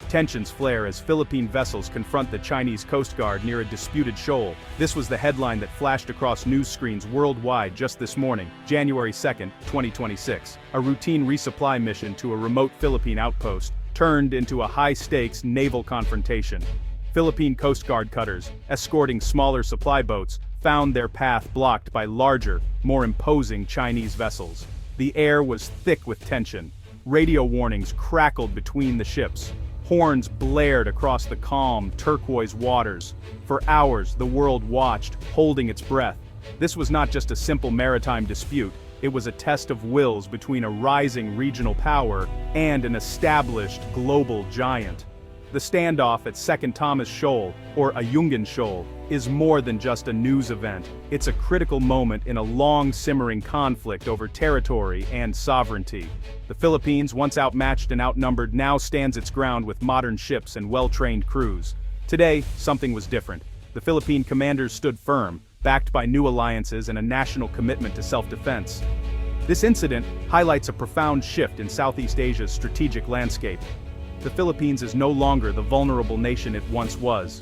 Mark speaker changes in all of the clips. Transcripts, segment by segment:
Speaker 1: Tensions flare as Philippine vessels confront the Chinese Coast Guard near a disputed shoal. This was the headline that flashed across news screens worldwide just this morning, January 2, 2026. A routine resupply mission to a remote Philippine outpost turned into a high-stakes naval confrontation. Philippine Coast Guard cutters, escorting smaller supply boats, found their path blocked by larger, more imposing Chinese vessels. The air was thick with tension. Radio warnings crackled between the ships. Horns blared across the calm, turquoise waters. For hours, the world watched, holding its breath. This was not just a simple maritime dispute, it was a test of wills between a rising regional power and an established global giant. The standoff at Second Thomas Shoal, or Ayungin Shoal, is more than just a news event. It's a critical moment in a long-simmering conflict over territory and sovereignty. The Philippines, once outmatched and outnumbered, now stands its ground with modern ships and well-trained crews. Today, something was different. The Philippine commanders stood firm, backed by new alliances and a national commitment to self-defense. This incident highlights a profound shift in Southeast Asia's strategic landscape. The Philippines is no longer the vulnerable nation it once was.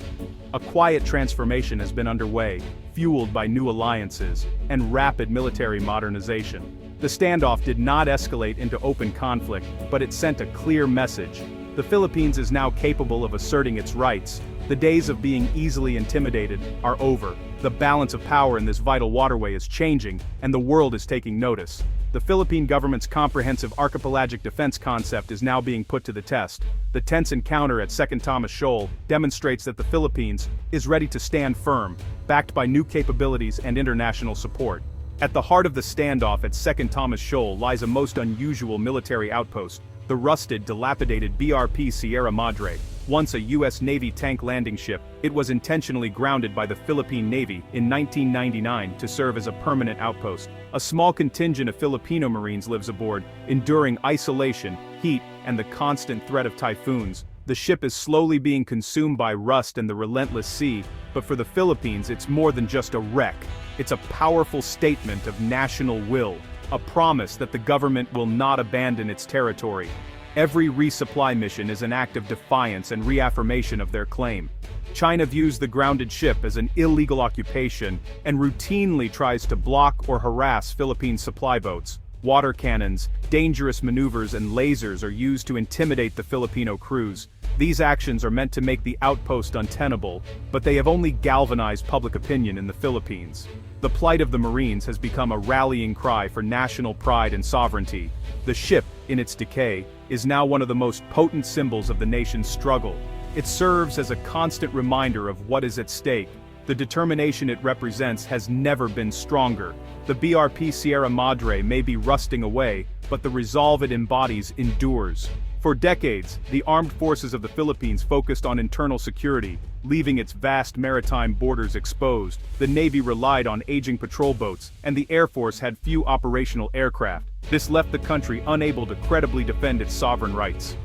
Speaker 1: A quiet transformation has been underway, fueled by new alliances and rapid military modernization. The standoff did not escalate into open conflict, but it sent a clear message. The Philippines is now capable of asserting its rights. The days of being easily intimidated are over. The balance of power in this vital waterway is changing, and the world is taking notice. The Philippine government's comprehensive archipelagic defense concept is now being put to the test. The tense encounter at Second Thomas Shoal demonstrates that the Philippines is ready to stand firm, backed by new capabilities and international support. At the heart of the standoff at Second Thomas Shoal lies a most unusual military outpost, the rusted, dilapidated BRP Sierra Madre. Once a U.S. Navy tank landing ship, it was intentionally grounded by the Philippine Navy in 1999 to serve as a permanent outpost. A small contingent of Filipino Marines lives aboard, enduring isolation, heat, and the constant threat of typhoons. The ship is slowly being consumed by rust and the relentless sea, but for the Philippines it's more than just a wreck. It's a powerful statement of national will, a promise that the government will not abandon its territory. Every resupply mission is an act of defiance and reaffirmation of their claim. China views the grounded ship as an illegal occupation and routinely tries to block or harass Philippine supply boats. Water cannons, dangerous maneuvers, and lasers are used to intimidate the Filipino crews. These actions are meant to make the outpost untenable, but they have only galvanized public opinion in the Philippines. The plight of the Marines has become a rallying cry for national pride and sovereignty. The ship, in its decay, is now one of the most potent symbols of the nation's struggle. It serves as a constant reminder of what is at stake. The determination it represents has never been stronger. The BRP Sierra Madre may be rusting away, but the resolve it embodies endures. For decades, the armed forces of the Philippines focused on internal security, leaving its vast maritime borders exposed. The Navy relied on aging patrol boats, and the Air Force had few operational aircraft. This left the country unable to credibly defend its sovereign rights.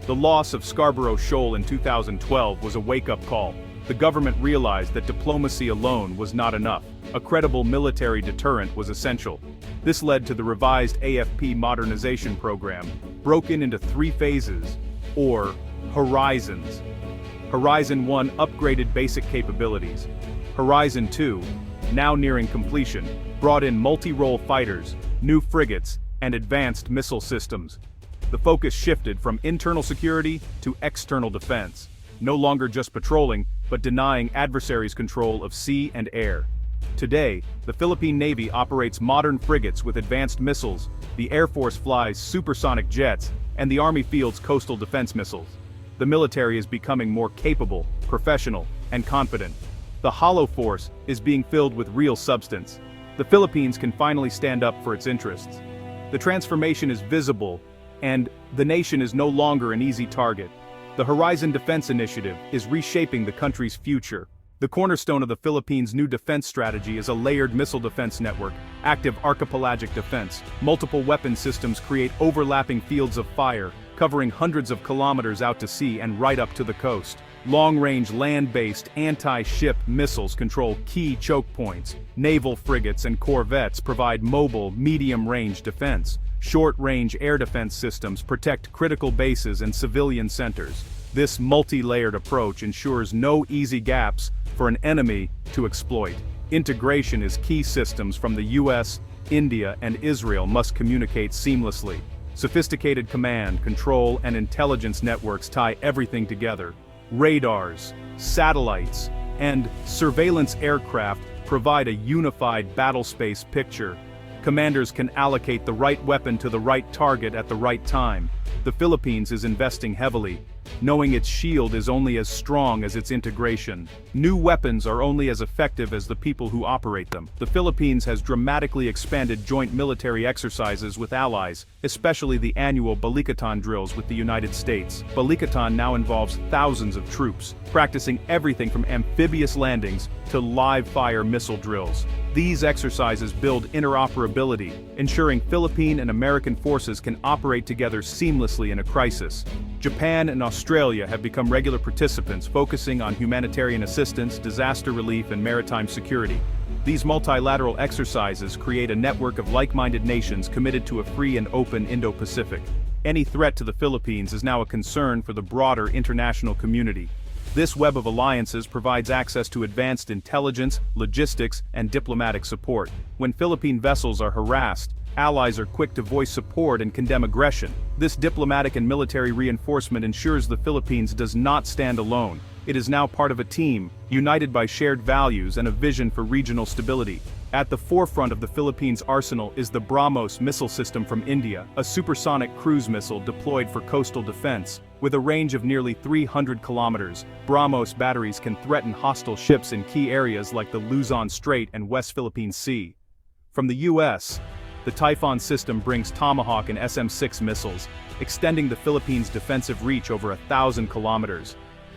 Speaker 1: The loss of Scarborough Shoal in 2012 was a wake-up call. The government realized that diplomacy alone was not enough. A credible military deterrent was essential. This led to the revised AFP modernization program, broken into 3 phases, or horizons. Horizon 1 upgraded basic capabilities. Horizon 2, now nearing completion, brought in multi-role fighters, new frigates, and advanced missile systems. The focus shifted from internal security to external defense, no longer just patrolling, but denying adversaries control of sea and air. Today, the Philippine Navy operates modern frigates with advanced missiles, the Air Force flies supersonic jets, and the Army fields coastal defense missiles. The military is becoming more capable, professional, and confident. The hollow force is being filled with real substance. The Philippines can finally stand up for its interests. The transformation is visible, and the nation is no longer an easy target. The Horizon Defense Initiative is reshaping the country's future. The cornerstone of the Philippines' new defense strategy is a layered missile defense network, active archipelagic defense. Multiple weapon systems create overlapping fields of fire, covering hundreds of kilometers out to sea and right up to the coast. Long-range land-based anti-ship missiles control key choke points. Naval frigates and corvettes provide mobile, medium-range defense. Short-range air defense systems protect critical bases and civilian centers. This multi-layered approach ensures no easy gaps for an enemy to exploit. Integration is key. Systems from the US, India, and Israel must communicate seamlessly. Sophisticated command, control, and intelligence networks tie everything together. Radars, satellites, and surveillance aircraft provide a unified battlespace picture. Commanders can allocate the right weapon to the right target at the right time. The Philippines is investing heavily, knowing its shield is only as strong as its integration. New weapons are only as effective as the people who operate them. The Philippines has dramatically expanded joint military exercises with allies, especially the annual Balikatan drills with the United States. Balikatan now involves thousands of troops, practicing everything from amphibious landings to live-fire missile drills. These exercises build interoperability, ensuring Philippine and American forces can operate together seamlessly in a crisis. Japan and Australia have become regular participants, focusing on humanitarian assistance, disaster relief, and maritime security. These multilateral exercises create a network of like-minded nations committed to a free and open Indo-Pacific. Any threat to the Philippines is now a concern for the broader international community. This web of alliances provides access to advanced intelligence, logistics, and diplomatic support. When Philippine vessels are harassed, allies are quick to voice support and condemn aggression. This diplomatic and military reinforcement ensures the Philippines does not stand alone. It is now part of a team, united by shared values and a vision for regional stability. At the forefront of the Philippines' arsenal is the BrahMos missile system from India, a supersonic cruise missile deployed for coastal defense. With a range of nearly 300 kilometers, BrahMos batteries can threaten hostile ships in key areas like the Luzon Strait and West Philippine Sea. From the US, the Typhoon system brings Tomahawk and SM-6 missiles, extending the Philippines' defensive reach over 1,000 kilometers.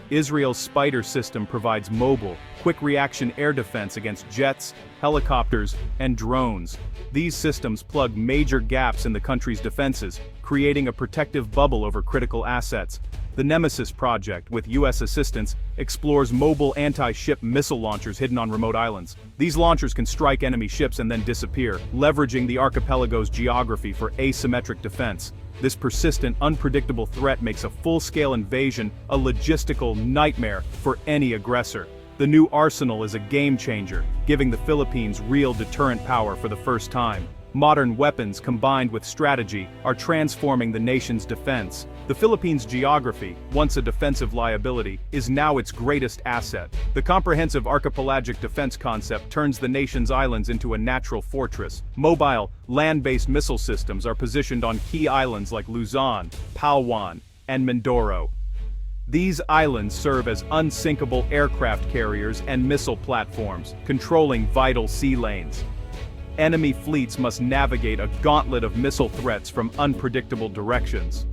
Speaker 1: Israel's Spider system provides mobile, quick-reaction air defense against jets, helicopters, and drones. These systems plug major gaps in the country's defenses, creating a protective bubble over critical assets. The Nemesis project, with U.S. assistance, explores mobile anti-ship missile launchers hidden on remote islands. These launchers can strike enemy ships and then disappear, leveraging the archipelago's geography for asymmetric defense. This persistent, unpredictable threat makes a full-scale invasion a logistical nightmare for any aggressor. The new arsenal is a game-changer, giving the Philippines real deterrent power for the first time. Modern weapons combined with strategy are transforming the nation's defense. The Philippines' geography, once a defensive liability, is now its greatest asset. The comprehensive archipelagic defense concept turns the nation's islands into a natural fortress. Mobile, land-based missile systems are positioned on key islands like Luzon, Palawan, and Mindoro. These islands serve as unsinkable aircraft carriers and missile platforms, controlling vital sea lanes. Enemy fleets must navigate a gauntlet of missile threats from unpredictable directions.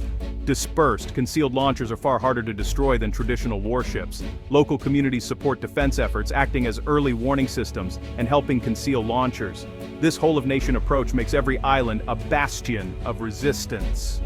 Speaker 1: Dispersed, concealed launchers are far harder to destroy than traditional warships. Local communities support defense efforts, acting as early warning systems and helping conceal launchers. This whole-of-nation approach makes every island a bastion of resistance.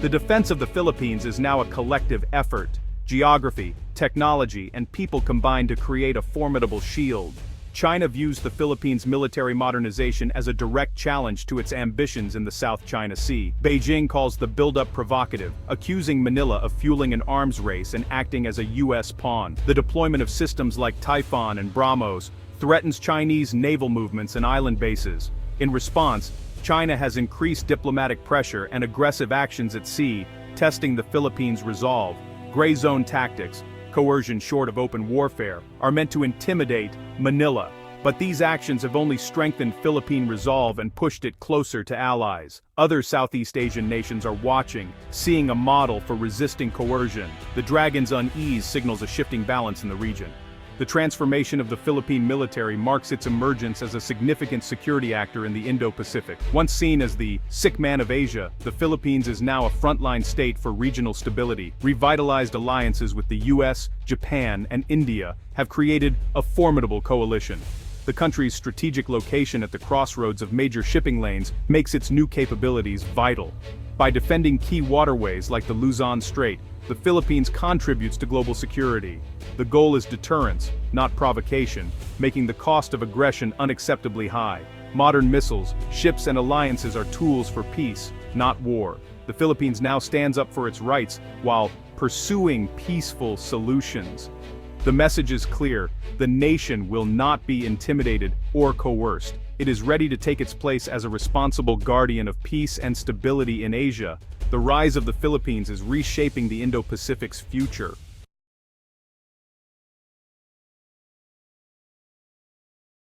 Speaker 1: The defense of the Philippines is now a collective effort. Geography, technology, and people combine to create a formidable shield. China views the Philippines' military modernization as a direct challenge to its ambitions in the South China Sea. Beijing calls the buildup provocative, accusing Manila of fueling an arms race and acting as a U.S. pawn. The deployment of systems like Typhoon and BrahMos threatens Chinese naval movements and island bases. In response, China has increased diplomatic pressure and aggressive actions at sea, testing the Philippines' resolve. Gray zone tactics, coercion short of open warfare, are meant to intimidate Manila. But these actions have only strengthened Philippine resolve and pushed it closer to allies. Other Southeast Asian nations are watching, seeing a model for resisting coercion. The dragon's unease signals a shifting balance in the region. The transformation of the Philippine military marks its emergence as a significant security actor in the Indo-Pacific. Once seen as the sick man of Asia, the Philippines is now a frontline state for regional stability. Revitalized alliances with the US, Japan, and India have created a formidable coalition. The country's strategic location at the crossroads of major shipping lanes makes its new capabilities vital. By defending key waterways like the Luzon Strait, the Philippines contributes to global security. The goal is deterrence, not provocation, making the cost of aggression unacceptably high. Modern missiles, ships, and alliances are tools for peace, not war. The Philippines now stands up for its rights while pursuing peaceful solutions. The message is clear: the nation will not be intimidated or coerced. It is ready to take its place as a responsible guardian of peace and stability in Asia. The rise of the Philippines is reshaping the Indo-Pacific's future.